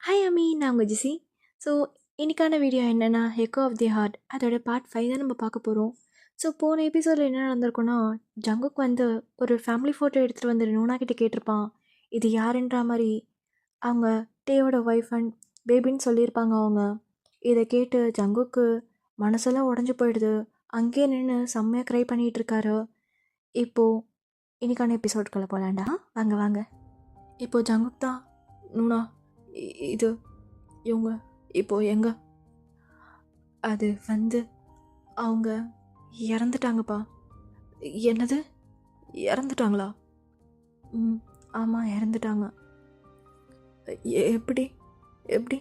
Hi அம்மி, நான் உங்கள் ஜிசி. ஸோ இன்னைக்கான வீடியோ என்னென்னா, எக்கோ ஆஃப் தி ஹார்ட் அதோட பார்ட் 5 தான் நம்ம பார்க்க போகிறோம். ஸோ போன எபிசோடில் என்ன நடந்திருக்குன்னா, ஜங்குக் வந்து ஒரு ஃபேமிலி ஃபோட்டோ எடுத்துகிட்டு வந்து நூனா கிட்ட கேட்டிருப்பான். இது யாருன்ற மாதிரி அவங்க டேயோட ஒய்ஃப் அண்ட் பேபின்னு சொல்லியிருப்பாங்க அவங்க. இதை கேட்டு ஜங்குக்கு மனசெல்லாம் உடஞ்சி போயிடுது. அங்கேயே நின்று செம்மையாக க்ரை பண்ணிகிட்டு இருக்காரு. இப்போது இன்னைக்கான எபிசோட்குள்ளே போகலாண்டா, வாங்க வாங்க. இப்போது ஜங்குக் தான், நூனா இது இவங்க இப்போ எங்க? அது வந்து அவங்க இறந்துட்டாங்கப்பா. என்னது, இறந்துட்டாங்களா? ஆமாம், இறந்துட்டாங்க. எப்படி எப்படி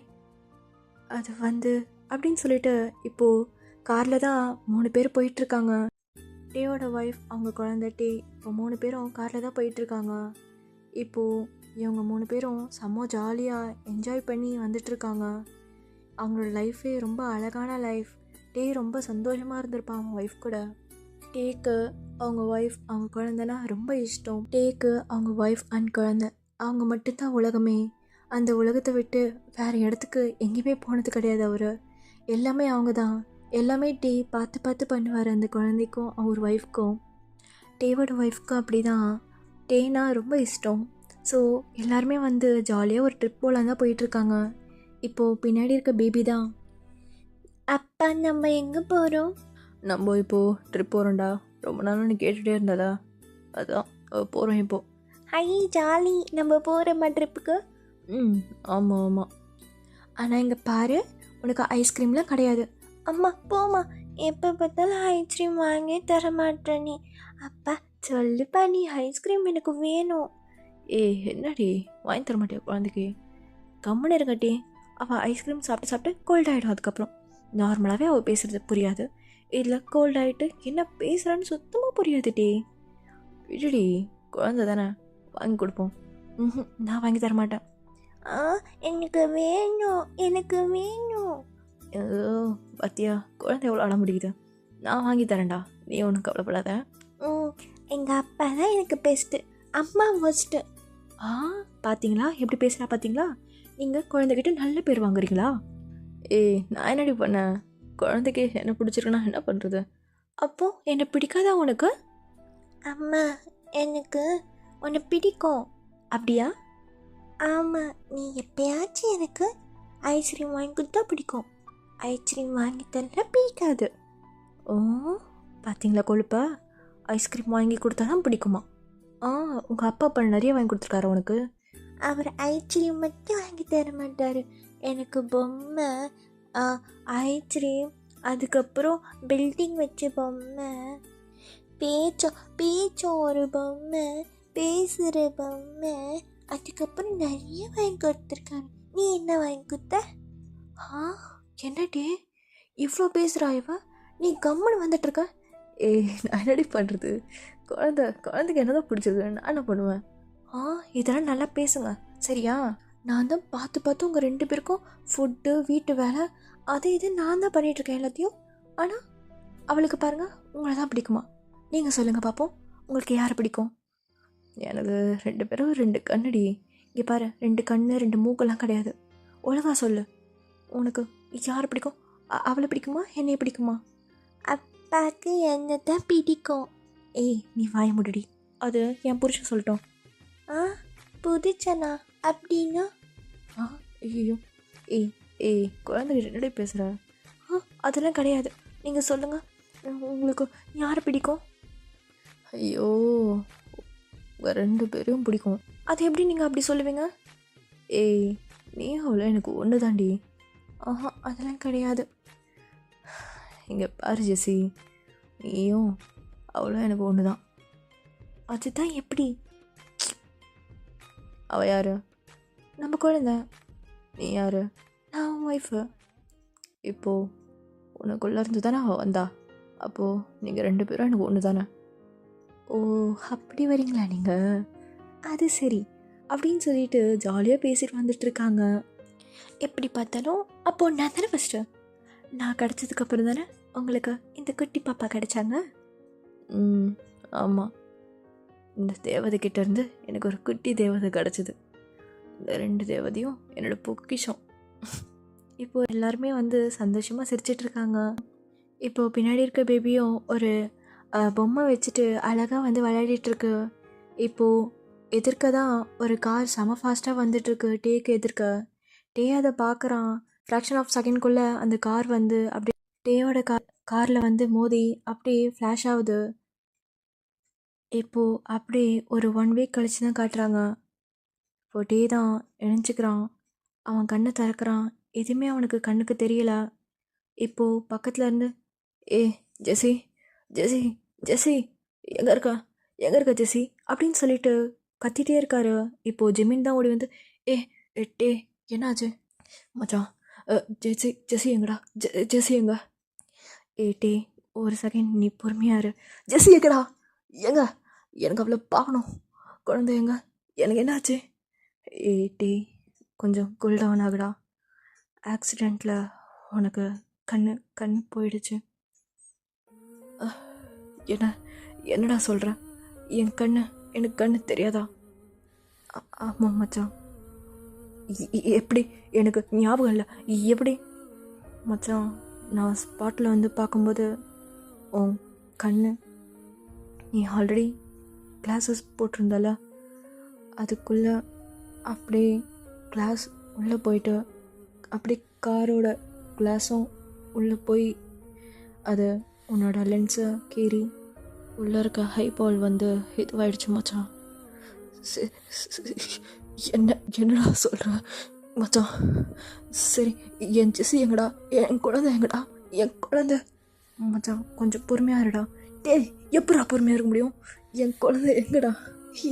அது வந்து அப்படின்னு சொல்லிட்டு இப்போது காரில் தான் 3 பேர் போயிட்டுருக்காங்க. டேயோட ஒய்ஃப், அவங்க குழந்தை டே, இப்போ 3 பேரும் காரில் தான் போயிட்டுருக்காங்க. இப்போது இவங்க 3 பேரும் செம்ம ஜாலியாக என்ஜாய் பண்ணி வந்துட்டுருக்காங்க. அவங்களோட லைஃபே ரொம்ப அழகான லைஃப். டே ரொம்ப சந்தோஷமாக இருந்திருப்பான் அவங்க ஒய்ஃப் கூட. டேக்கு அவங்க ஒய்ஃப், அவங்க குழந்தைனா ரொம்ப இஷ்டம். டேக்கு அவங்க ஒய்ஃப் அண்ட் குழந்தை, அவங்க மட்டும்தான் உலகமே. அந்த உலகத்தை விட்டு வேறு இடத்துக்கு எங்கேயுமே போனது கிடையாது அவர். எல்லாமே அவங்க தான். எல்லாமே டே பார்த்து பார்த்து பண்ணுவார் அந்த குழந்தைக்கும் அவர் ஒய்ஃப்க்கும். டேவோட ஒய்ஃப்க்கும் அப்படி தான். டேனா ரொம்ப இஷ்டம். ஸோ எல்லாருமே வந்து ஜாலியாக ஒரு ட்ரிப் போலாம் தான் போயிட்டுருக்காங்க. இப்போது பின்னாடி இருக்க பேபி தான், அப்பா நம்ம எங்கே போகிறோம்? நம்ம இப்போது ட்ரிப் போகிறோம்டா. ரொம்ப நாளும் நீ கேட்டுகிட்டே இருந்ததா, அதான் போகிறோம் இப்போது. ஹை ஜாலி, நம்ம போகிறோம்மா ட்ரிப்புக்கு? ஆமாம் ஆமாம். ஆனால் இங்கே பாரு, உனக்கு ஐஸ்கிரீம்லாம் கிடையாது. அம்மா போமா, எப்போ பார்த்தாலும் ஐஸ்கிரீம் வாங்கி தர மாட்டேன் நீ. அப்பா சொல்லுப்பா, நீ ஐஸ்கிரீம் எனக்கு வேணும். என்னடி வாங்கி தர மாட்டியா குழந்தைக்கு? கம்முன்னு இருக்கட்டி. அவள் ஐஸ்கிரீம் சாப்பிட்டு சாப்பிட்டு கோல்ட் ஆகிடும். அதுக்கப்புறம் நார்மலாகவே அவள் பேசுகிறது புரியாது. இதில் கோல்ட் ஆகிட்டு என்ன பேசுகிறான்னு சுத்தமாக புரியாது. டே விடுடி, குழந்தை தானே, வாங்கி கொடுப்போம். நான் வாங்கி தர மாட்டேன். எனக்கு வேணும், எனக்கு வேணும். பத்தியா, குழந்தை எவ்வளோ அழ முடியுது. நான் வாங்கி தரேன்டா, நீ ஒன்றும் கவலைப்படாத. எங்கள் அப்பா தான் எனக்கு பெஸ்ட்டு, அம்மா ஃபஸ்ட்டு. பார்த்தீங்களா எப்படி பேசுகிறா பார்த்தீங்களா? நீங்கள் குழந்தைகிட்ட நல்ல பேர் வாங்குறீங்களா? நான் என்னடி பண்ணேன்? குழந்தைக்கு என்ன பிடிச்சிருக்குன்னா என்ன பண்ணுறது? அப்போது என்னை பிடிக்காதா உனக்கு? அம்மா எனக்கு உன்னை பிடிக்கும். அப்படியா? ஆமாம், நீ எப்பயாச்சும் எனக்கு ஐஸ்கிரீம் வாங்கி கொடுத்தா பிடிக்கும், ஐஸ்கிரீம் வாங்கி தரல பிடிக்காது. பார்த்தீங்களா கொழுப்பா, ஐஸ்கிரீம் வாங்கி கொடுத்தா தான் பிடிக்குமா? உங்கள் அப்பா அப்பா நிறைய வாங்கி கொடுத்துருக்காரு உனக்கு? அவர் ஐஸ்கிரீம் மட்டும் வாங்கி தர மாட்டார், எனக்கு பொம்மை, ஐஸ்கிரீம், அதுக்கப்புறம் பில்டிங் வச்ச பொம்மை, பேச்சம் ஒரு பொம்மை, பேசுகிற பொம்மை, அதுக்கப்புறம் நிறைய வாங்கி கொடுத்துருக்காரு. நீ என்ன வாங்கி கொடுத்த? என்னடி இவ்வளோ பேசுகிறா இவ? நீ கம்முன்னு வந்துட்டுருக்க. நான் என்னடி பண்ணுறது? குழந்தைக்கு என்னதான் பிடிச்சது, நான் என்ன பண்ணுவேன்? இதெல்லாம் நல்லா பேசுங்க சரியா? நான் தான் பார்த்து பார்த்து உங்கள் 2 பேருக்கும் ஃபுட்டு, வீட்டு வேலை, அது இது நான் தான் பண்ணிகிட்ருக்கேன் எல்லாத்தையும். ஆனால் அவளுக்கு பாருங்கள், உங்களை தான் பிடிக்குமா? நீங்கள் சொல்லுங்கள் பார்ப்போம், உங்களுக்கு யாரை பிடிக்கும்? எனக்கு 2 பேரும் 2 கண்ணுடி. இங்கே பாரு, 2 கண்ணு 2 மூக்கெல்லாம் கிடையாது. ஒழுங்கா சொல்லு, உனக்கு யாரை பிடிக்கும்? அவளை பிடிக்குமா, என்னைய பிடிக்குமா? அப்பாவுக்கு என்ன தான் பிடிக்கும். நீ வாய முடிடி, அது என் புருஷன் சொல்லிட்டோம். புதுச்சனா அப்படின்னா? ஐயோ குழந்தை என்னடி பேசுகிற? அதெல்லாம் கிடையாது, நீங்கள் சொல்லுங்கள், உங்களுக்கு யாரை பிடிக்கும்? ஐயோ, உங்கள் 2 பேரையும் பிடிக்கும். அது எப்படி நீங்கள் அப்படி சொல்லுவீங்க? நீ அவ்வளோ எனக்கு ஒன்று தாண்டி. அதெல்லாம் கிடையாது. இங்கே பாரு ஜெசி, நீயும் அவ்வளோ எனக்கு ஒன்று தான். அதுதான் எப்படி? அவள் யார்? நம்ம குழந்தை. நீ யார்? நான் உன் ஒய்ஃபு. இப்போது உனக்குள்ளே இருந்து தானே அவள் வந்தா, அப்போது நீங்கள் 2 பேரும் எனக்கு ஒன்று தானே? அப்படி வரீங்களா நீங்கள்? அது சரி அப்படின்னு சொல்லிட்டு ஜாலியாக பேசிட்டு வந்துட்டுருக்காங்க. எப்படி பார்த்தாலும் அப்போது நான் தானே ஃபஸ்ட்டு. நான் கிடச்சதுக்கப்புறம் தானே உங்களுக்கு இந்த குட்டி பாப்பா கிடச்சாங்க. ஆமாம், இந்த தேவதைக்கிட்டேருந்து எனக்கு ஒரு குட்டி தேவதை கிடச்சிது. இந்த 2 தேவதையும் என்னோட பொக்கிஷம். இப்போது எல்லாருமே வந்து சந்தோஷமாக சிரிச்சிட்டு இருக்காங்க. இப்போது பின்னாடி இருக்க பேபியும் ஒரு பொம்மை வச்சுட்டு அழகாக வந்து விளையாடிட்டுருக்கு. இப்போது எதிர்க்க தான் ஒரு கார் செம ஃபாஸ்ட்டாக வந்துட்டுருக்கு டேக்கு எதிர்க்க. டே அதை பார்க்குறான். ஃப்ராக்ஷன் ஆஃப் செகண்ட்குள்ளே அந்த கார் வந்து அப்படியே டேயோட காரில் வந்து மோதி அப்படியே ஃப்ளாஷ் ஆகுது. இப்போது அப்படியே ஒரு 1 வீக் கழிச்சு தான் காட்டுறாங்க. இப்போ டே தான் இணைஞ்சிக்கிறான். அவன் கண்ணை திறக்கிறான். எதுவுமே அவனுக்கு கண்ணுக்கு தெரியல. இப்போது பக்கத்தில் இருந்து ஜெஸி ஜெஸி ஜெஸி எங்கே இருக்கா ஜெஸி அப்படின்னு சொல்லிட்டு கத்திட்டே இருக்காரு. இப்போது ஜெமீன் தான் ஓடி வந்து டே என்னாச்சு மச்சான், ஜெஸி எங்கடா ஜெஸி எங்க? டே ஒரு செகண்ட் நீ பொறுமையாரு. ஜெஸி எங்கடா? எங்க? எனக்கு அவளை பார்க்கணும். குழந்தை எங்க? எனக்கு என்னாச்சு? டே கொஞ்சம் கூல் டவுன் ஆகுடா. ஆக்சிடெண்ட்டில் உனக்கு கண் போயிடுச்சு. என்னடா சொல்கிற? எனக்கு கண்ணு தெரியாதா? ஆமாம் மச்சான். எப்படி? எனக்கு ஞாபகம் இல்லை. எப்படி மச்சான்? நான் ஸ்பாட்டில் வந்து பார்க்கும்போது உன் கண்ணு நீ ஆல்ரெடி கிளாஸஸ் போட்டிருந்தால அதுக்குள்ளே அப்படியே கிளாஸ் உள்ளே போயிட்டு அப்படி காரோட கிளாஸும் உள்ளே போய் அது உன்னோட லென்ஸை கீறி உள்ளே இருக்க ஹைபால் வந்து இதுவாயிடுச்சு மச்சான். என்னடா சொல்கிற மச்சான்? சரி என் ஜெஸி எங்கடா? என் குழந்தை எங்கடா? என் குழந்தை மச்சான் கொஞ்சம் பொறுமையாக இருடா. எப்படா பொறுமையாக இருக்க முடியும்? என் குழந்தை எங்கடா?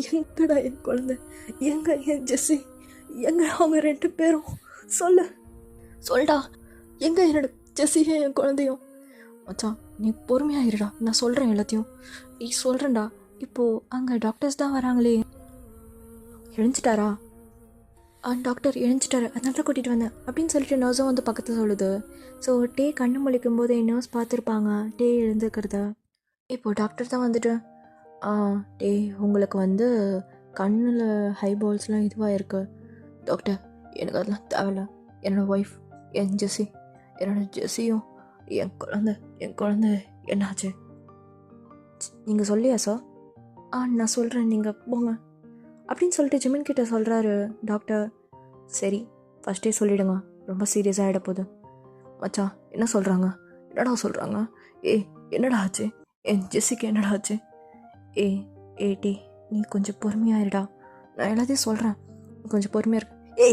என் குழந்தை எங்க? என் ஜெஸி எங்க? அவங்க 2 பேரும் சொல்டா எங்க என்னோட ஜெஸியும் என் குழந்தையும்? மச்சான் நீ பொறுமையாக இருடா, நான் சொல்கிறேன் எல்லாத்தையும். நீ சொல்கிறேன்டா. இப்போது அங்கே டாக்டர்ஸ் தான் வராங்களே. எழுந்துட்டாரா? டாக்டர் எழுந்துட்டாரு, அதனால தான் கூட்டிகிட்டு வந்தேன் அப்படின்னு சொல்லிட்டு நர்ஸும் வந்து பக்கத்தில் சொல்லுது. ஸோ டே கண்ணு முழிக்கும் போது நர்ஸ் பார்த்துருப்பாங்க டே எழுந்துக்கிறத. இப்போது டாக்டர் தான் வந்துட்டு டே உங்களுக்கு வந்து கண்ணில் ஹைபால்ஸ்லாம் இதுவாக இருக்குது டாக்டர். எனக்கு அதெல்லாம் தேவையில்ல. என்னோடய ஒய்ஃப் என் ஜெஸி, என்னோடய ஜெஸியும் என் குழந்தை என்னாச்சு? நீங்கள் சொல்லியா சார்? நான் சொல்கிறேன், நீங்கள் போங்க அப்படின்னு சொல்லிட்டு ஜிமின் கிட்ட சொல்கிறாரு டாக்டர். சரி ஃபஸ்ட்டே சொல்லிவிடுங்க, ரொம்ப சீரியஸாக ஆகிட போகுது. மச்சான் என்ன சொல்கிறாங்க? என்னடா சொல்கிறாங்க? என்னடா ஆச்சு? என் ஜெஸிக்கு என்னடா ஆச்சு? டே நீ கொஞ்சம் பொறுமையாயிருடா, நான் எல்லாத்தையும் சொல்கிறேன், கொஞ்சம் பொறுமையாக இருக்கு.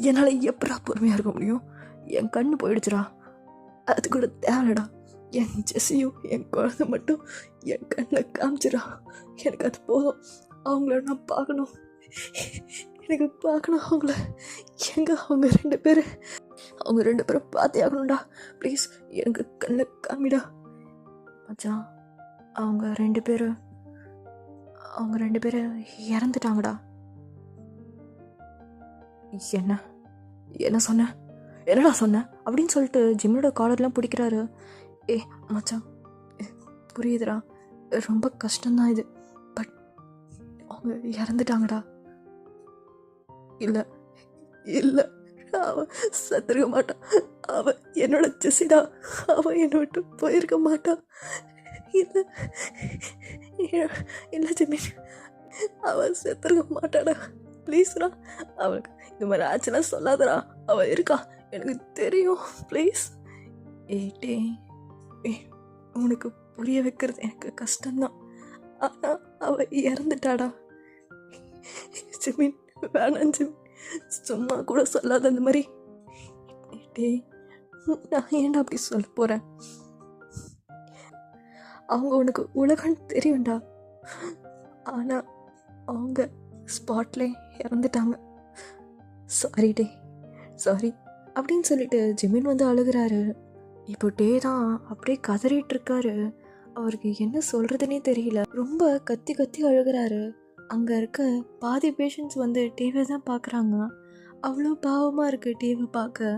என்னால் எப்படா பொறுமையாக இருக்க முடியும்? என் கண்ணு போயிடுச்சுடா, அது கூட தேவைடா. என் ஜெஸியும் என் குழந்தை மட்டும் என் கண்ணில் காமிச்சிடா, எனக்கு அது போதும். அவங்கள நான் பார்க்கணும், எனக்கு பார்க்கணும் அவங்கள. எங்கே அவங்க 2 பேர்? அவங்க 2 பேரும் பார்த்தே ஆகணும்டா, ப்ளீஸ் எனக்கு கண்ணில் காமிடா. மச்சான் அவங்க 2 பேரும் இறந்துட்டாங்கடா. என்ன சொன்ன? என்னடா சொன்ன அப்படின்னு சொல்லிட்டு ஜிம்மோட காலர்லாம் பிடிக்கிறாரு. மச்சான் புரியுதுடா, ரொம்ப கஷ்டம்தான் இது, பட் அவங்க இறந்துட்டாங்கடா. இல்லை இல்லை அவன் செத்துருக்க மாட்டான். அவன் என்னோட ஜெஸிடா, அவன் என்னை விட்டு போயிருக்க மாட்டான். இல்லை இல்லை ஜிமின், அவன் செத்துருக்க மாட்டாடா, ப்ளீஸ்டா. அவனுக்கு இந்த மாதிரி ஆச்சுன்னா சொல்லாதடா, அவன் இருக்கா, எனக்கு தெரியும், ப்ளீஸ். டே உனக்கு புரிய வைக்கிறது எனக்கு கஷ்டம்தான், ஆனால் அவள் இறந்துட்டாடா. ஜிமின் வேணாம் ஜிமின், சும்மா கூட சொல்லாத அந்த மாதிரி. டே நான் ஏன்டா அப்படி சொல்ல போகிறேன்? அவங்க உனக்கு உலகம் தெரியும்டா, ஆனால் அவங்க ஸ்பாட்லே இறந்துட்டாங்க. சாரி டே, சாரி அப்படின்னு சொல்லிட்டு ஜிமின் வந்து அழுகிறாரு. இப்போ டே தான் அப்படியே கதறிட்டு இருக்காரு. அவருக்கு என்ன சொல்கிறதுனே தெரியல, ரொம்ப கத்தி கத்தி அழுகிறாரு. அங்கே இருக்க பாதி பேஷண்ட்ஸ் வந்து டேவை தான் பார்க்குறாங்க. அவ்வளோ பாவமாக இருக்குது டேவை பார்க்க.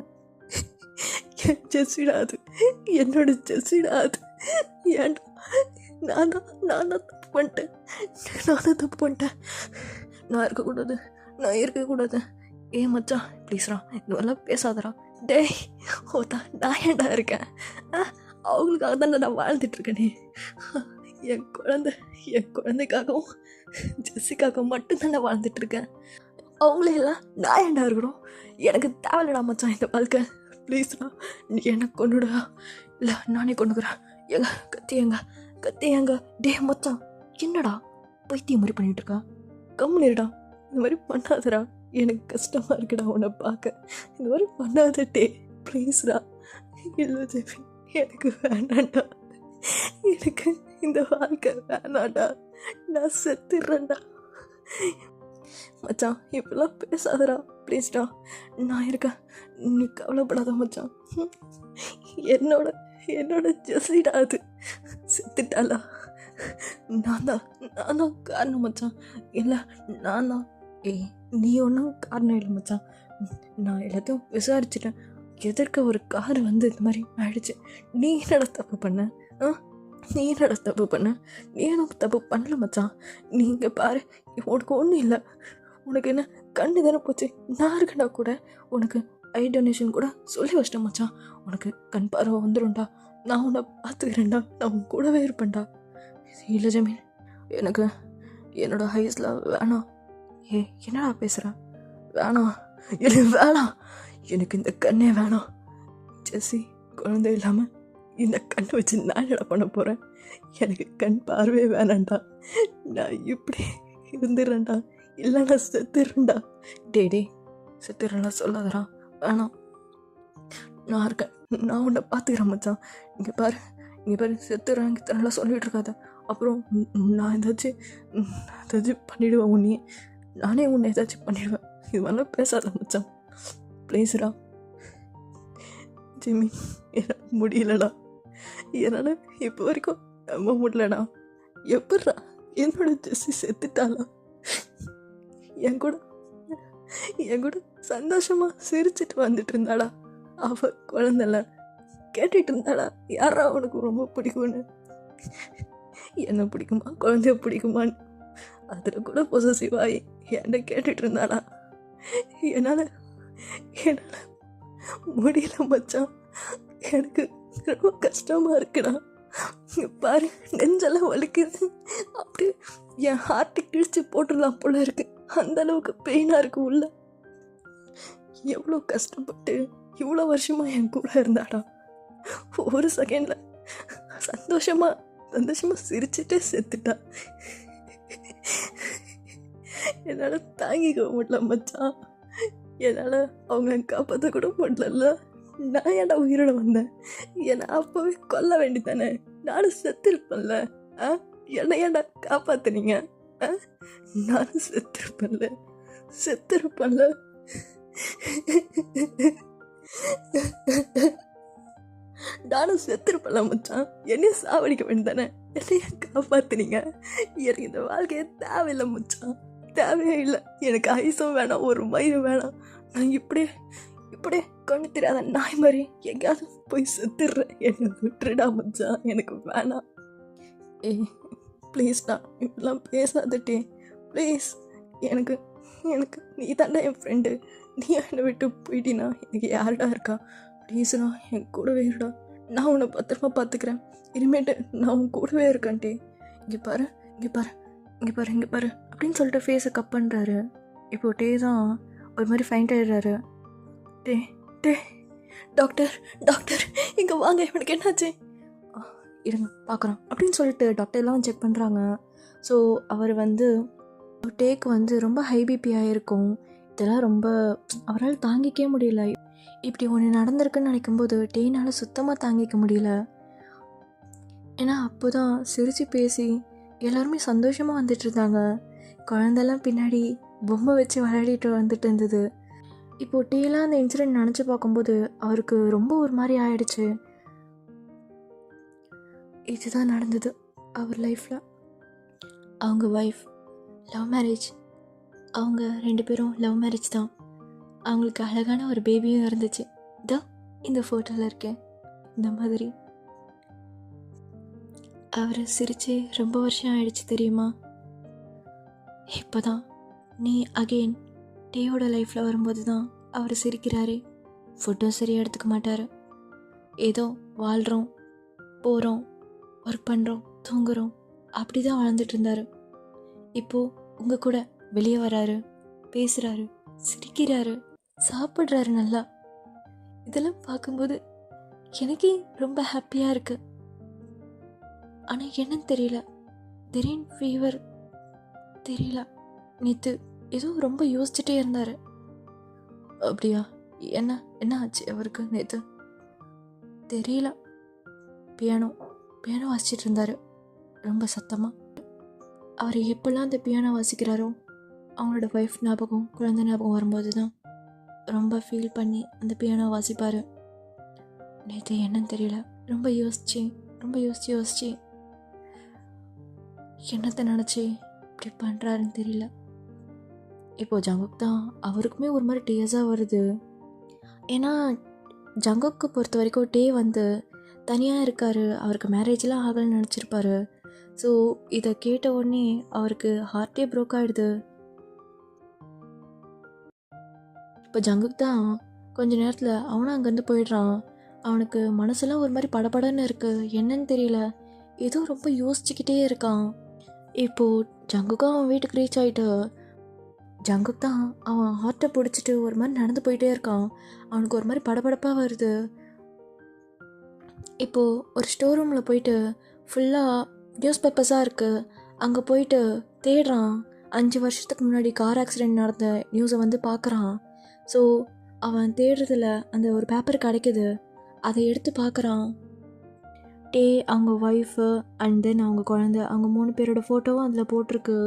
என் ஜெஸிடாது, என்னோட ஜெஸிடாது, ஏன்டா நான் தான் தப்பு பண்ணிட்டேன். நான் இருக்கக்கூடாது. ஏ மச்சான் ப்ளீஸ்ரா இந்த மாதிரிலாம் பேசாதடா. டேய் ஓதா நான் ஏன்டா இருக்கேன்? அவங்களுக்காக தானே நான் வாழ்ந்துட்டுருக்கேனே. என் குழந்தைக்காகவும் ஜெஸ்ஸிக்காகவும் மட்டும்தானே வாழ்ந்துட்டுருக்கேன். அவங்களெல்லாம் நான் ஏன்டா இருக்கணும்? எனக்கு தேவையில்லடா மச்சான் இந்த வாழ்க்கை. ப்ளீஸ்டா நீ என்ன கொண்டுடா. இல்லை நானே கொண்டுக்கிறேன். கத்தி எங்க? டே மச்சான் என்னடா பைத்தியம் மாதிரி பண்ணிட்டு இருக்கா? கம்முனிடா. இந்த மாதிரி பண்ணாதடா. எனக்கு கஷ்டமாக இருக்குடா உன்னை பார்க்க. இந்த மாதிரி பண்ணாத டே ப்ளீஸ்டா. இல்லை ஜெபி எனக்கு வேணாண்டா. எனக்கு இந்த வாழ்க்கை வேணாண்டா. நான் செத்துடுறேன்டா. மச்சான் இப்பெல்லாம் பேசாதடா ப்ளீஸ்டா. நான் இருக்கேன், நீ கவலைப்படாத மச்சான். என்னோட ஜெஸ்ஸிடா அது செத்துட்டாளா? நான் தான் காரணம் மச்சான். இல்லை நான் தான். நீ ஒன்றும் காரணம் இல்லை மச்சான். நான் எல்லாத்தையும் விசாரிச்சிட்டேன். எதற்கு ஒரு கார் வந்து இந்த மாதிரி ஆயிடுச்சு. நீ என்னடா தப்பு பண்ண? நீ எனக்கு தப்பு பண்ணல மச்சான். நீங்கள் பாரு உனக்கு ஒன்றும் இல்லை. உனக்கு என்ன கண்ணு தானே போச்சு. நான் இருக்கேன்டா கூட. உனக்கு ஐ டொனேஷன் கூட சொல்லி வச்சிட்டேன் மச்சான். உனக்கு கண் பார்வை வந்துடும்டா. நான் உன்னை பார்த்துக்கிறேன்டா. நான் உன் கூடவே இருப்பேன்டா. இல்லை ஜமீன் எனக்கு என்னோடய ஹைஸில் வேணாம். என்னடா பேசுகிற? வேணாம் எனக்கு இந்த கண்ணே வேணாம். ஜெஸ்ஸி குழந்தை இல்லாமல் இந்த கண்ணை வச்சு நான் என்னடா பண்ண போகிறேன்? எனக்கு கண் பார்வையே வேணாண்டா. நான் இப்படி இருந்துடுறேன்டா. இல்லை நான் செத்துடுறேன்டா. டே செத்துடுறேன்டா சொல்லாதடா. வேணாம் நான் இருக்கேன். நான் உன்னை பார்த்துக்கிறேன் மச்சான். இங்கே பாரு செத்துறேன் நல்லா சொல்லிகிட்டு இருக்காத. அப்புறம் நான் ஏதாச்சும் பண்ணிவிடுவேன் உன்னையே. நானே உன்னை ஏதாச்சும் பண்ணிவிடுவேன். இது மாதிரிலாம் பேசாத மச்சான் ப்ளீஸ்ரா. ஜிம்மி என்னால் முடியலடா. என்னால் இப்போ வரைக்கும் நம்ப முடியலடா. எப்பட்றா என்னோட ஜெஸ்ஸி செத்துட்டாளா? என் கூட சந்தோஷமாக சிரிச்சிட்டு வந்துட்டு இருந்தாடா. அவ குழந்தைல கேட்டுட்டு இருந்தாடா, யாரா அவனுக்கு ரொம்ப பிடிக்கும்னு. என்ன பிடிக்குமா குழந்தைய பிடிக்குமான்னு அதில் கூட பொசசிவாய் என்ன கேட்டுட்டு இருந்தாடா. என்னால் முடியல மச்சான். எனக்கு ரொம்ப கஷ்டமாக இருக்குடா. பாரு நெஞ்செல்லாம் வலிக்குது. அப்படியே என் ஹார்ட்டு கிழிச்சு போட்டுடலாம் போல இருக்கு. அந்த அளவுக்கு பெயினாக இருக்கு உள்ள. எவ்வளோ கஷ்டப்பட்டு இவ்வளோ வருஷமாக என் கூட இருந்தாடா. ஒரு செகண்டில் சந்தோஷமாக சிரிச்சுட்டே செத்துட்டா. என்னால் தாங்கிக்க முடியல மச்சான். என்னால் அவங்கள காப்பாற்ற கூட முடியல. நான் ஏன்டா உயிரோட வந்தேன்? என்னை அப்போவே கொல்ல வேண்டித்தானே. நானும் செத்துருப்பேன்ல. என்னை ஏன்டா காப்பாத்துனீங்க? நானும் செத்துருப்பேன்ல. நானும் செத்துருப்பேன்ல மச்சான். என்னைய சாவடிக்க வேண்டியதானே. என்னைய காப்பாத்துனீங்க. எனக்கு இந்த வாழ்க்கையே தேவையில்லை மச்சான். தேவையே இல்லை. எனக்கு ஐஸும் வேணாம், ஒரு மயிறு வேணாம். நான் இப்படியே கண்ணு தெரியாத நாய் மாதிரி எங்கேயாவது போய் செத்துடுறேன். என்னை விட்டுடா மச்சான். எனக்கு வேணாம். ப்ளீஸ்டா இப்படிலாம் பேசாதட்டே ப்ளீஸ். எனக்கு நீ தாண்டா என் ஃப்ரெண்டு. நீ என்னை விட்டு போயிட்டினா எனக்கு யாருடா இருக்கா? ப்ளீஸ்டா என் கூடவே இருடா. நான் உன்னை பத்திரமா பார்த்துக்கிறேன். இனிமேட்டு நான் உன் கூடவே இருக்கேன்ட்டே. இங்கே பாரு அப்படின்னு சொல்லிட்டு ஃபேஸை கப் பண்ணுறாரு. இப்போ டே தான் ஒரு மாதிரி ஃபைண்ட் ஆகிடுறாரு. டே டாக்டர் இங்கே வாங்க, இவனுக்கு என்னாச்சு? இருங்க பார்க்குறோம் அப்படின்னு சொல்லிட்டு டாக்டர்லாம் செக் பண்ணுறாங்க. ஸோ அவர் டேக்கு ரொம்ப ஹை பிபி ஆகிருக்கும். இதெல்லாம் ரொம்ப அவரால் தாங்கிக்கவே முடியல. இப்படி ஒன்று நடந்திருக்குன்னு நினைக்கும்போது டேனால் சுத்தமாக தாங்கிக்க முடியல. ஏன்னா அப்போ தான் சிரித்து பேசி எல்லாருமே சந்தோஷமாக வந்துட்டு இருந்தாங்க. குழந்தெல்லாம் பின்னாடி பொம்மை வச்சு விளையாடிட்டு வந்துட்டு இருந்தது. இப்போது டேலாம் அந்த இன்சிடெண்ட் நினச்சி பார்க்கும்போது அவருக்கு ரொம்ப ஒரு மாதிரி ஆயிடுச்சு. இதுதான் நடந்தது அவர் லைஃப்பில். அவங்க ஒய்ஃப் லவ் மேரேஜ். அவங்க 2 பேரும் லவ் மேரேஜ் தான். அவங்களுக்கு அழகான ஒரு பேபியும் இருந்துச்சு. இதோ இந்த ஃபோட்டோவில் இருக்கேன். இந்த மாதிரி அவர் சிரித்து ரொம்ப வருஷம் ஆயிடுச்சு தெரியுமா? இப்போ தான் நீ அகெயின் டேயோட லைஃப்பில் வரும்போது தான் அவர் சிரிக்கிறாரு. ஃபுட்டும் சரியாக எடுத்துக்க மாட்டார். ஏதோ வாழ்கிறோம், போகிறோம், ஒர்க் பண்ணுறோம், தூங்குறோம், அப்படி தான் வாழ்ந்துட்டு இருந்தார். இப்போது உங்கள் கூட வெளியே வராரு, பேசுகிறாரு, சிரிக்கிறாரு, சாப்பிட்றாரு நல்லா. இதெல்லாம் பார்க்கும்போது எனக்கே ரொம்ப ஹாப்பியாக இருக்குது. ஆனால் என்னன்னு தெரியல, திடீர்னு ஃபீவர் தெரியல. நேற்று ஏதோ ரொம்ப யோசிச்சுட்டே இருந்தார். அப்படியா? என்ன ஆச்சு அவருக்கு நேற்று தெரியல. பியானோ வாசிச்சுட்டு இருந்தார் ரொம்ப சத்தமாக. அவர் எப்பெல்லாம் அந்த பியானோ வாசிக்கிறாரோ அவங்களோட ஒய்ஃப் ஞாபகம், குழந்தை ஞாபகம் வரும்போது தான் ரொம்ப ஃபீல் பண்ணி அந்த பியானோ வாசிப்பார். நேற்று என்னன்னு தெரியல, ரொம்ப யோசிச்சு என்னத்தை நினச்சி இப்படி பண்ணுறாருன்னு தெரியல. இப்போது ஜங்குக் தான், அவருக்குமே ஒரு மாதிரி டேஸாக வருது. ஏன்னா ஜங்குக்கு பொறுத்த வரைக்கும் டே தனியாக இருக்கார், அவருக்கு மேரேஜ்லாம் ஆகலைன்னு நினச்சிருப்பாரு. ஸோ இதை கேட்ட உடனே அவருக்கு ஹார்ட்டே ப்ரோக் ஆகிடுது. இப்போ ஜங்குக் தான் கொஞ்ச நேரத்தில் அவனும் அங்கேருந்து போயிடுறான். அவனுக்கு மனசெல்லாம் ஒரு மாதிரி படபடன்னு இருக்குது. என்னன்னு தெரியல, ஏதோ ரொம்ப யோசிச்சுக்கிட்டே இருக்கான். இப்போது ஜங்குக்கும் அவன் வீட்டுக்கு ரீச் ஆகிட்டு, ஜங்குக் தான் அவன் ஹார்ட்டை பிடிச்சிட்டு ஒரு மாதிரி நடந்து போயிட்டே இருக்கான். அவனுக்கு ஒரு மாதிரி படபடப்பாக வருது. இப்போது ஒரு ஸ்டோர் ரூமில் போயிட்டு ஃபுல்லாக நியூஸ் பேப்பர்ஸாக இருக்குது. அங்கே போயிட்டு தேடுறான். 5 வருஷத்துக்கு முன்னாடி கார் ஆக்சிடெண்ட் நடந்த நியூஸை பார்க்குறான். ஸோ அவன் தேடுறதுல அந்த ஒரு பேப்பர் கிடைக்குது. அதை எடுத்து பார்க்குறான். டே, அவங்க ஒய்ஃபு அண்ட் தென் அவங்க குழந்தை, அவங்க 3 பேரோட ஃபோட்டோவும் அதில் போட்டிருக்கு.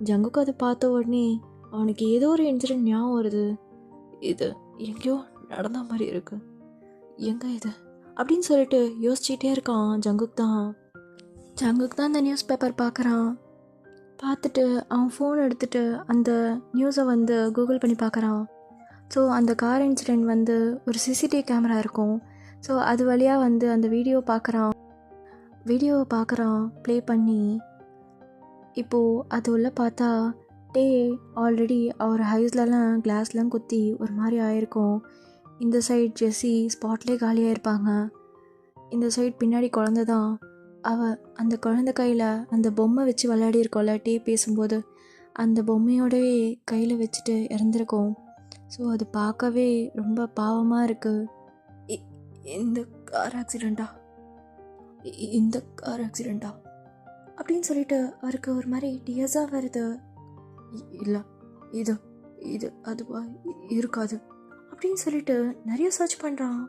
ஜங்குக்கு அதை பார்த்த உடனே அவனுக்கு ஏதோ ஒரு இன்சிடென்ட் ஞாபகம் வருது. இது எங்கேயோ நடந்த மாதிரி இருக்கு, எங்கே இது அப்படின்னு சொல்லிட்டு யோசிச்சுட்டே இருக்கான். ஜங்குக் தான் அந்த நியூஸ் பேப்பர் பார்க்குறான். பார்த்துட்டு அவன் ஃபோன் எடுத்துகிட்டு அந்த நியூஸை கூகுள் பண்ணி பார்க்குறான். ஸோ அந்த கார் இன்சிடெண்ட் ஒரு சிசிடிவி கேமரா இருக்கும். ஸோ அது வழியாக அந்த வீடியோவை பார்க்குறான் ப்ளே பண்ணி. இப்போது அது உள்ள பார்த்தா டே ஆல்ரெடி அவர் ஹைஸ்லலாம் கிளாஸ்லாம் குத்தி ஒரு மாதிரி ஆயிருக்கும். இந்த சைட் ஜெஸ்ஸி ஸ்பாட்லேயே காலியாக இருப்பாங்க. இந்த சைட் பின்னாடி குழந்தை தான். அந்த குழந்தை கையில் அந்த பொம்மை வச்சு விளையாடி இருக்கோம்ல டே பேசும்போது, அந்த பொம்மையோடவே கையில் வச்சுட்டு இறந்துருக்கோம். ஸோ அது பார்க்கவே ரொம்ப பாவமாக இருக்குது. இந்த கார் ஆக்சிடெண்ட்டா அப்படின்னு சொல்லிட்டு அவருக்கு ஒரு மாதிரி டியர்ஸாக வருது. இல்லை, இது அதுவா இருக்காது அப்படின்னு சொல்லிட்டு நிறைய சர்ச் பண்ணுறான்.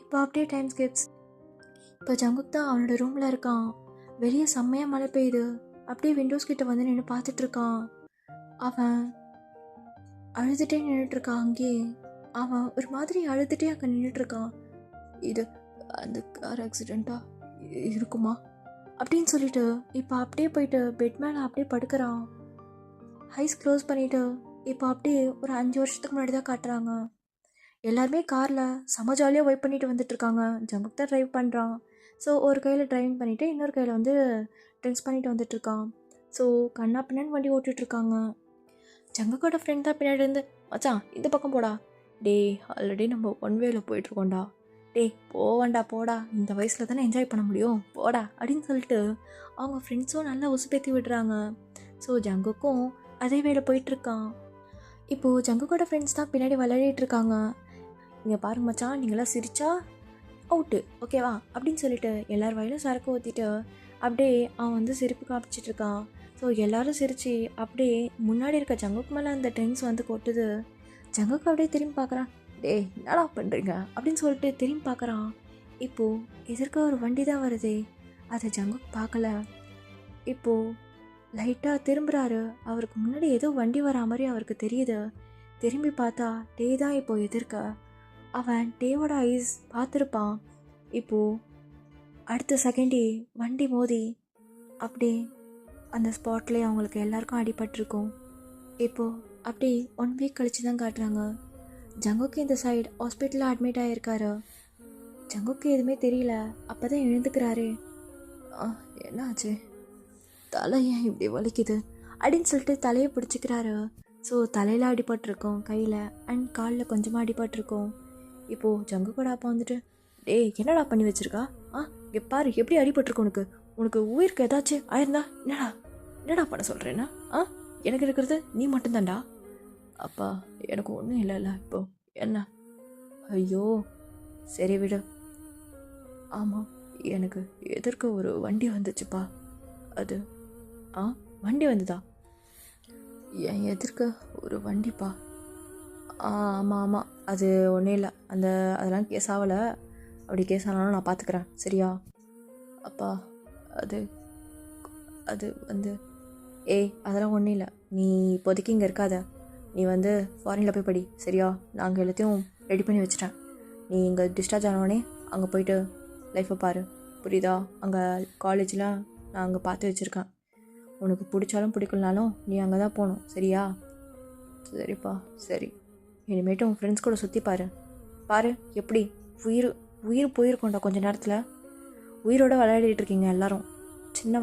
இப்போ அப்படியே டைம் ஸ்கிப்ஸ். இப்போ ஜங்குக் தான் அவனோட ரூமில் இருக்கான். வெளியே செம்மையாக மழை பெய்யுது. அப்படியே விண்டோஸ் கிட்ட நின்று பார்த்துட்ருக்கான். அவன் அழுதுகிட்டே நின்றுட்டுருக்கான். அங்கேயே அவன் ஒரு மாதிரி அழுதுகிட்டே அங்கே நின்றுட்டுருக்கான். இது அந்த கார் ஆக்சிடெண்ட்டா இருக்குமா அப்படின்னு சொல்லிட்டு இப்போ அப்படியே போயிட்டு பெட் மேலே அப்படியே படுக்கிறான். ஐஸ் க்ளோஸ் பண்ணிவிட்டு இப்போ அப்படியே ஒரு 5 வருஷத்துக்கு முன்னாடி தான் காட்டுறாங்க. எல்லாருமே காரில் செம ஜாலியாக வைப் பண்ணிட்டு வந்துட்டுருக்காங்க. ஜங்குக் தான் ட்ரைவ் பண்ணுறான். ஸோ ஒரு கையில் ட்ரைவிங் பண்ணிவிட்டு இன்னொரு கையில் ட்ரிங்க்ஸ் பண்ணிட்டு வந்துட்டுருக்கான். ஸோ கண்ணா பின்னான்னு வண்டி ஓட்டிகிட்ருக்காங்க. ஜங்குக்கோட ஃப்ரெண்ட் தான் பின்னாடி இருந்து, மச்சான் இந்த பக்கம் போடா, டே ஆல்ரெடி நம்ம ஒன் வேல போயிட்டுருக்கோண்டா, டே போடா, இந்த வயசில் தானே என்ஜாய் பண்ண முடியும், போடா அப்படின்னு சொல்லிட்டு அவங்க ஃப்ரெண்ட்ஸும் நல்லா உசுப்பேற்றி விடுறாங்க. ஸோ ஜங்குக்கும் அதே வேலை போயிட்டுருக்கான். இப்போது ஜங்குக்கோட ஃப்ரெண்ட்ஸ் தான் பின்னாடி விளையாடிட்டுருக்காங்க. இங்கே பாருங்க மச்சான், நீங்களாம் சிரிச்சா அவுட்டு, ஓகேவா அப்படின்னு சொல்லிட்டு எல்லார் வாயிலும் சரக்கு ஊற்றிட்டு அப்படியே அவன் சிரிப்பு காமிச்சிட்ருக்கான். ஸோ எல்லோரும் சிரித்து அப்படியே முன்னாடி இருக்க ஜங்குக்கு மேலே அந்த ட்ரிங்க்ஸ் கொட்டுது. ஜங்குக்கு அப்படியே திரும்பி பார்க்குறான். டே என்னடா பண்ணுறீங்க அப்படின்னு சொல்லிட்டு திரும்பி பார்க்குறான். இப்போது எதிர்க்க ஒரு வண்டி தான் வருதே, அதை ஜங்குக்கு பார்க்கல. இப்போது லைட்டாக திரும்புகிறாரு. அவருக்கு முன்னாடி ஏதோ வண்டி வரா மாதிரி அவருக்கு தெரியுது. திரும்பி பார்த்தா டே தான் இப்போது எதிர்க்க. அவன் டேவோட ஐஸ் பார்த்துருப்பான். இப்போது அடுத்த செகண்டே வண்டி மோதி அப்படியே அந்த ஸ்பாட்லேயே அவங்களுக்கு எல்லாருக்கும் அடிபட்டிருக்கும். இப்போது அப்படி 1 வீக் கழித்து தான் காட்டுறாங்க. ஜங்குக்கு இந்த சைடு ஹாஸ்பிட்டலில் அட்மிட் ஆகியிருக்காரு. ஜங்குக்கு எதுவுமே தெரியல. அப்போ தான் எழுந்துக்கிறாரு. என்ன ஆச்சு, தலை ஏன் இப்படி வலிக்குது அப்படின்னு சொல்லிட்டு தலையை பிடிச்சிக்கிறாரு. ஸோ தலையில் அடிபட்டிருக்கோம், கையில் அண்ட் காலில் கொஞ்சமாக அடிபட்டிருக்கோம். இப்போது ஜங்குக்கோட அப்பா வந்துட்டு, டேய் என்னடா பண்ணி வச்சிருக்கா? இங்கே பாரு எப்படி அடிபட்டிருக்கு, உனக்கு உயிருக்கு ஏதாச்சும் ஆயிருந்தா என்னடா பண்ண சொல்கிறேன்னா? எனக்கு இருக்கிறது நீ மட்டும்தான்டா. அப்பா எனக்கு ஒன்றும் இல்லைல்ல இப்போ என்ன? ஐயோ சரி விடு. ஆமாம் எனக்கு எதிர்க்க ஒரு வண்டி வந்துச்சுப்பா. அது வண்டி வந்துதா? என் எதிர்க்க ஒரு வண்டிப்பா. ஆமாம் அது ஒன்றும் இல்லை, அதெல்லாம் கேஸ் ஆகலை. அப்படி கேஸ் ஆனாலும் நான் பார்த்துக்கிறேன் சரியா? அப்பா அது அது வந்து அதெல்லாம் ஒன்றும் இல்லை. நீ இப்போதைக்கு இங்கே இருக்காத, நீ வந்து ஃபாரினில் போய் படி சரியா? நாங்கள் எல்லாத்தையும் ரெடி பண்ணி வச்சிட்டேன். நீ இங்கே டிஸ்சார்ஜ் ஆனவொடனே அங்கே போயிட்டு லைஃப்பை பாரு, புரியுதா? அங்கே காலேஜில் நான் அங்கே பார்த்து வச்சுருக்கேன். உனக்கு பிடிச்சாலும் பிடிக்கலனாலும் நீ அங்கே தான் போகணும் சரியா? சரிப்பா சரி. இனிமேட்டு உன் ஃப்ரெண்ட்ஸ் கூட சுற்றி பாரு எப்படி உயிர் போயிருக்கோண்டா. கொஞ்ச நேரத்தில் உயிரோடு விளையாடிட்டு இருக்கீங்க எல்லாரும். சின்ன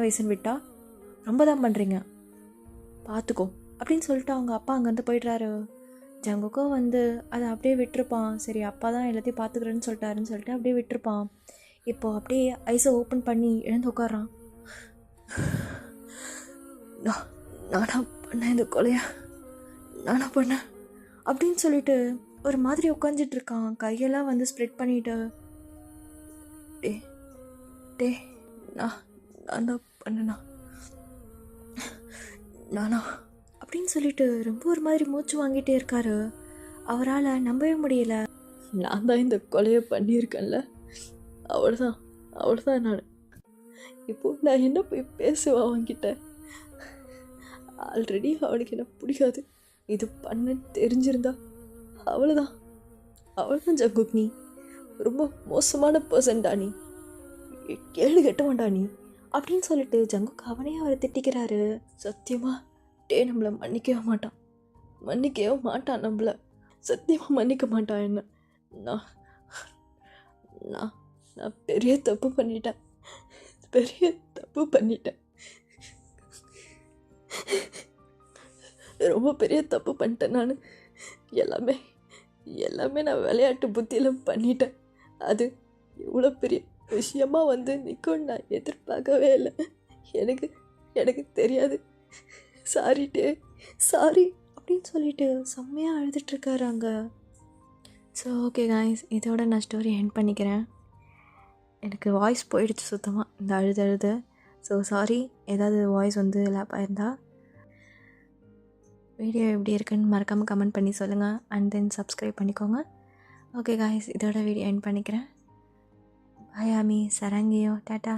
வயசுன்னு விட்டால் ரொம்ப தான் பண்ணுறீங்க, பார்த்துக்கோ அப்படின்னு சொல்லிட்டு அவங்க அப்பா அங்கேருந்து போய்ட்றாரு. ஜங்குக்கும் வந்து அதை அப்படியே விட்டுருப்பான். சரி அப்பா தான் எல்லாத்தையும் பார்த்துக்கிறேன்னு சொல்லிட்டு அப்படியே விட்டுருப்பான். இப்போது அப்படியே ஐஸை ஓப்பன் பண்ணி எழுந்து உட்காரான். நானா பண்ணேன் இந்த கொலையா? நானா பண்ணேன் அப்படின்னு சொல்லிட்டு ஒரு மாதிரி உட்காந்துட்டு இருக்கான். கையெல்லாம் வந்து ஸ்ப்ரெட் பண்ணிட்டு, டே நான் தான் பண்ணனா நானா அப்படின்னு சொல்லிட்டு ரொம்ப ஒரு மாதிரி மூச்சு வாங்கிட்டே இருக்காரு. அவரால் நம்பவே முடியல. நான் தான் இந்த கொலையை பண்ணியிருக்கேன்ல, அவ்வளோதான் நான். இப்போது நான் என்ன போய் பேசுவேன் அவன்கிட்ட? ஆல்ரெடி அவனுக்கு என்ன பிடிக்காது. இது பண்ண தெரிஞ்சிருந்தா அவ்வளோதான் ஜங்குக். நீ ரொம்ப மோசமான பர்சன்டா, நீ கேடு கெட்டவன்டா நீ அப்படின்னு சொல்லிட்டு ஜங்குக் அவனே அவரை திட்டிக்கிறாரு. சத்தியமாக நம்மளை மன்னிக்கவே மாட்டான் நம்மளை சத்தியமாக மன்னிக்க மாட்டான். என்ன நான் பெரிய தப்பு பண்ணிட்டேன். ரொம்ப பெரிய தப்பு பண்ணிட்டேன் நான். எல்லாமே நான் விளையாட்டு புத்தியில் பண்ணிட்டேன். அது இவ்வளோ பெரிய விஷயமா வந்து நிற்கும் நான் எதிர்பார்க்கவே இல்லை. எனக்கு தெரியாது. சாரி அப்படின்னு சொல்லிட்டு செம்மையாக அழுதுட்ருக்காரு அங்கே. ஸோ ஓகே காய்ஸ், இதோட நான் ஸ்டோரி எண்ட் பண்ணிக்கிறேன். எனக்கு வாய்ஸ் போயிடுச்சு சுத்தமாக இந்த அழுது. ஸோ சாரி, ஏதாவது வாய்ஸ் வந்து லேப் ஆயிருந்தா. வீடியோ எப்படி இருக்குன்னு மறக்காமல் கமெண்ட் பண்ணி சொல்லுங்கள். அண்ட் தென் சப்ஸ்கிரைப் பண்ணிக்கோங்க. ஓகே காய்ஸ், இதோட வீடியோ எண்ட் பண்ணிக்கிறேன். பாய் ஆமி, சரங்கியோ, டாட்டா.